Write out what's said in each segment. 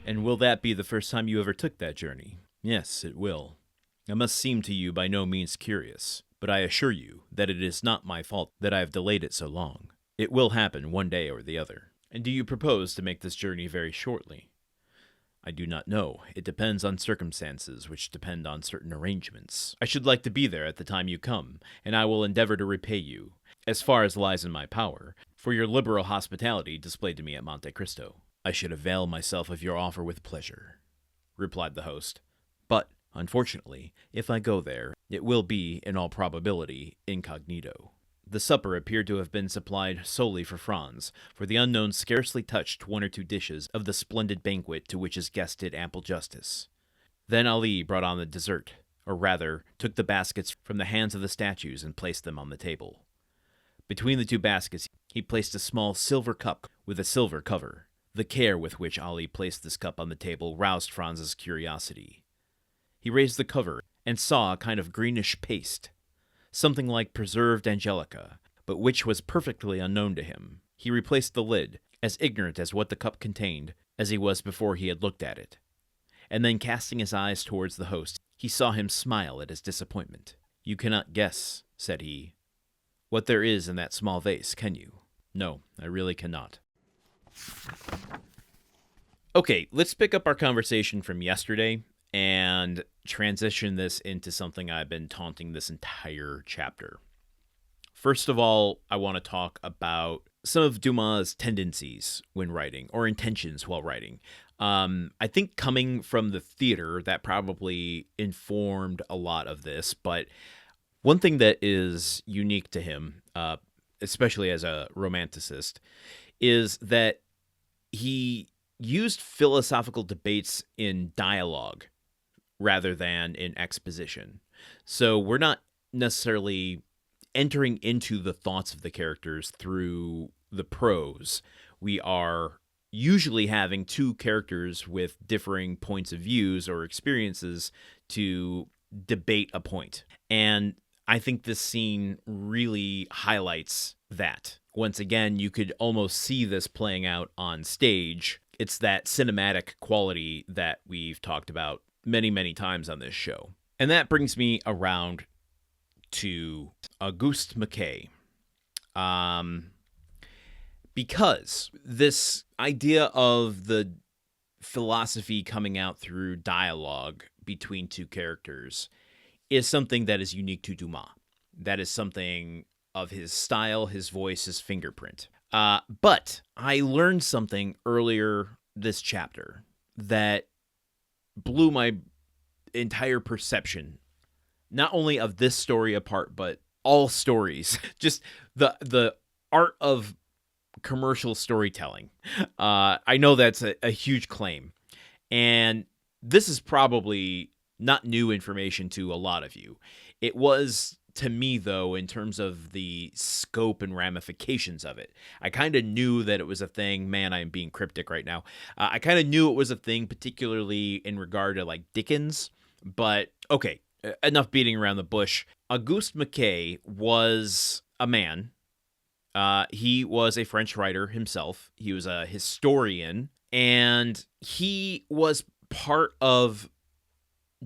And will that be the first time you ever took that journey? Yes, it will. I must seem to you by no means curious, but I assure you that it is not my fault that I have delayed it so long. It will happen one day or the other. And do you propose to make this journey very shortly? I do not know. It depends on circumstances, which depend on certain arrangements. I should like to be there at the time you come, and I will endeavor to repay you, as far as lies in my power, for your liberal hospitality displayed to me at Monte Cristo. I should avail myself of your offer with pleasure, replied the host. But, unfortunately, if I go there, it will be, in all probability, incognito. The supper appeared to have been supplied solely for Franz, for the unknown scarcely touched one or two dishes of the splendid banquet to which his guest did ample justice. Then Ali brought on the dessert, or rather, took the baskets from the hands of the statues and placed them on the table. Between the two baskets, he placed a small silver cup with a silver cover. The care with which Ali placed this cup on the table roused Franz's curiosity. He raised the cover and saw a kind of greenish paste, something like preserved angelica, but which was perfectly unknown to him. He replaced the lid, as ignorant as what the cup contained as he was before he had looked at it. And then casting his eyes towards the host, he saw him smile at his disappointment. "You cannot guess," said he, "what there is in that small vase, can you?" "No, I really cannot." Okay, let's pick up our conversation from yesterday and transition this into something I've been taunting this entire chapter. First of all, I want to talk about some of Dumas' tendencies when writing, or intentions while writing. I think coming from the theater, that probably informed a lot of this, but one thing that is unique to him, especially as a romanticist, is that he used philosophical debates in dialogue rather than in exposition. So we're not necessarily entering into the thoughts of the characters through the prose. We are usually having two characters with differing points of views or experiences to debate a point. And I think this scene really highlights that. Once again, you could almost see this playing out on stage. It's that cinematic quality that we've talked about many, many times on this show. And that brings me around to Auguste Mackay. Because this idea of the philosophy coming out through dialogue between two characters is something that is unique to Dumas. That is something of his style, his voice, his fingerprint. But I learned something earlier this chapter that blew my entire perception, not only of this story apart, but all stories. Just the art of commercial storytelling. I know that's a huge claim, and this is probably not new information to a lot of you. It was to me, though, in terms of the scope and ramifications of it. I kind of knew that it was a thing. Man, I am being cryptic right now. I kind of knew it was a thing, particularly in regard to like Dickens. But okay, enough beating around the bush. Auguste Mackay was a man. He was a French writer himself. He was a historian, and he was part of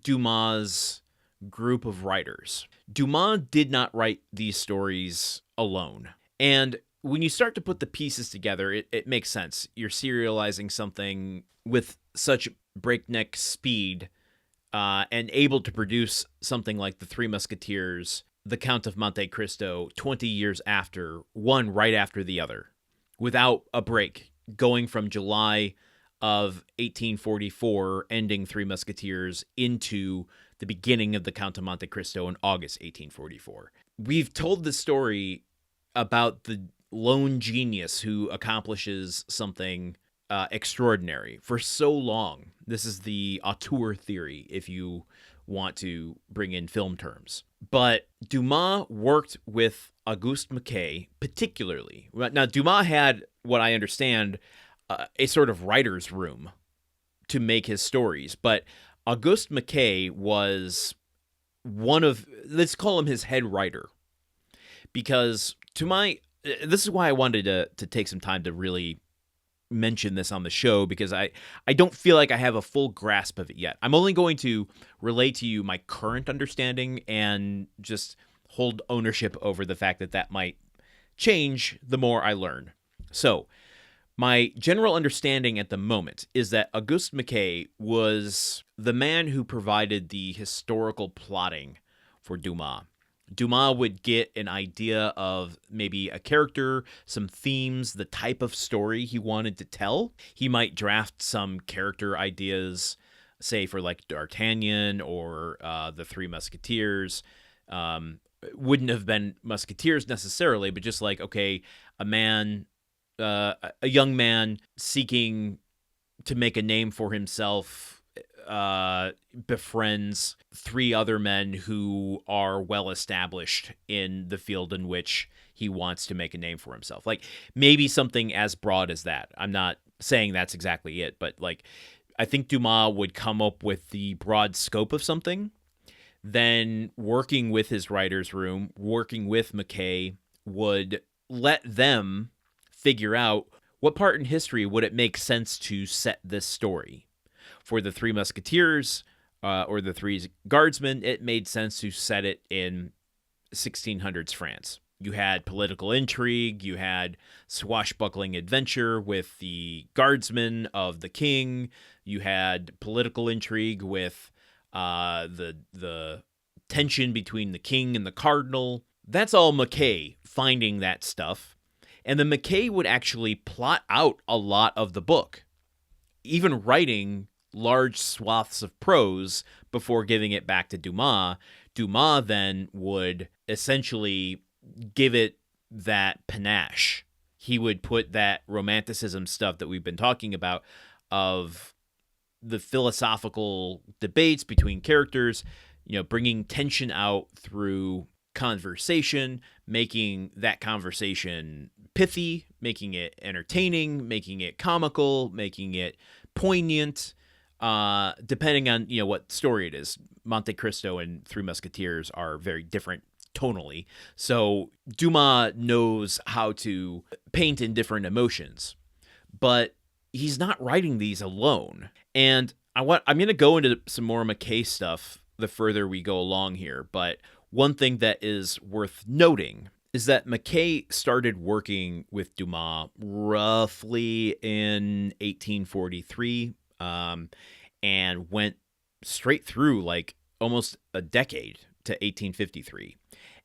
Dumas' group of writers. Dumas did not write these stories alone. And when you start to put the pieces together, it makes sense. You're serializing something with such breakneck speed and able to produce something like The Three Musketeers, The Count of Monte Cristo, 20 years after, one right after the other, without a break, going from July of 1844, ending Three Musketeers, into the beginning of the Count of Monte Cristo in August 1844. We've told the story about the lone genius who accomplishes something extraordinary for so long. This is the auteur theory, if you want to bring in film terms. But Dumas worked with Auguste Mackay particularly. Now, Dumas had, what I understand, a sort of writer's room to make his stories, but Auguste Mackay was one of, let's call him his head writer, because this is why I wanted to take some time to really mention this on the show because I don't feel like I have a full grasp of it yet. I'm only going to relay to you my current understanding and just hold ownership over the fact that that might change the more I learn. So, my general understanding at the moment is that Auguste Maquet was the man who provided the historical plotting for Dumas. Dumas would get an idea of maybe a character, some themes, the type of story he wanted to tell. He might draft some character ideas, say for like D'Artagnan or the Three Musketeers. Wouldn't have been Musketeers necessarily, but just like, okay, a young man seeking to make a name for himself befriends three other men who are well established in the field in which he wants to make a name for himself. Like maybe something as broad as that. I'm not saying that's exactly it, but like I think Dumas would come up with the broad scope of something. Then working with his writer's room, working with Maquet, would let them figure out what part in history would it make sense to set this story. For the Three Musketeers or the Three Guardsmen, it made sense to set it in 1600s France. You had political intrigue, you had swashbuckling adventure with the guardsmen of the king, you had political intrigue with the tension between the king and the cardinal. That's all Maquet finding that stuff. And then Maquet would actually plot out a lot of the book, even writing large swaths of prose before giving it back to Dumas. Dumas then would essentially give it that panache. He would put that romanticism stuff that we've been talking about of the philosophical debates between characters, bringing tension out through conversation, making that conversation pithy, making it entertaining, making it comical, making it poignant, depending on what story it is. Monte Cristo and Three Musketeers are very different tonally, so Dumas knows how to paint in different emotions, but he's not writing these alone. And I'm going to go into some more Maquet stuff the further we go along here, but one thing that is worth noting is that Maquet started working with Dumas roughly in 1843 and went straight through like almost a decade to 1853.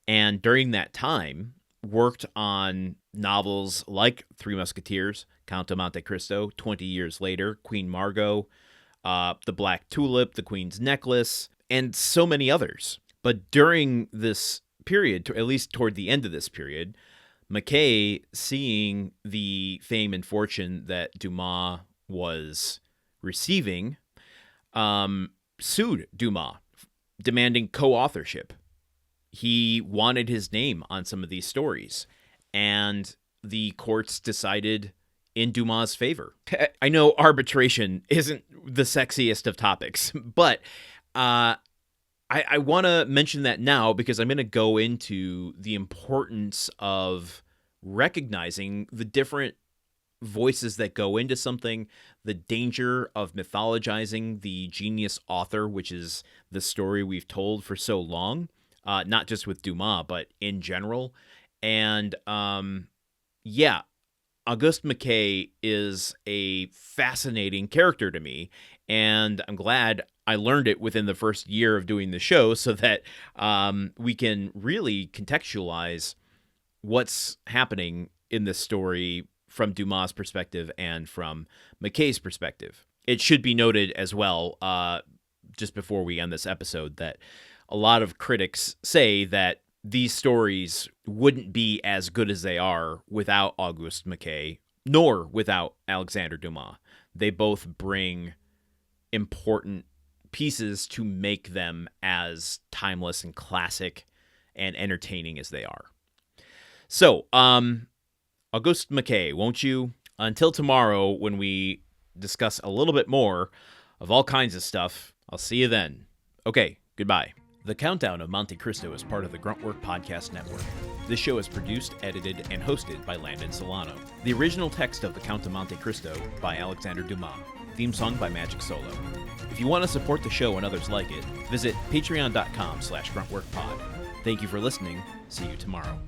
And during that time, worked on novels like Three Musketeers, Count of Monte Cristo, 20 years later, Queen Margot, The Black Tulip, The Queen's Necklace, and so many others. But during this period, at least toward the end of this period, Maquet, seeing the fame and fortune that Dumas was receiving, sued Dumas, demanding co-authorship. He wanted his name on some of these stories, and the courts decided in Dumas' favor. I know arbitration isn't the sexiest of topics, but I want to mention that now because I'm going to go into the importance of recognizing the different voices that go into something, the danger of mythologizing the genius author, which is the story we've told for so long, not just with Dumas, but in general. And Auguste Maquet is a fascinating character to me, and I'm glad I learned it within the first year of doing the show so that we can really contextualize what's happening in this story from Dumas' perspective and from Maquet's perspective. It should be noted as well, just before we end this episode, that a lot of critics say that these stories wouldn't be as good as they are without Auguste Maquet, nor without Alexandre Dumas. They both bring important pieces to make them as timeless and classic and entertaining as they are. So, Auguste Maquet, won't you? Until tomorrow, when we discuss a little bit more of all kinds of stuff, I'll see you then. Okay, goodbye. The Countdown of Monte Cristo is part of the Gruntwork Podcast Network. This show is produced, edited, and hosted by Landon Solano. The original text of The Count of Monte Cristo by Alexandre Dumas. Theme song by Magic Solo. If you want to support the show and others like it, visit patreon.com/gruntworkpod. Thank you for listening. See you tomorrow.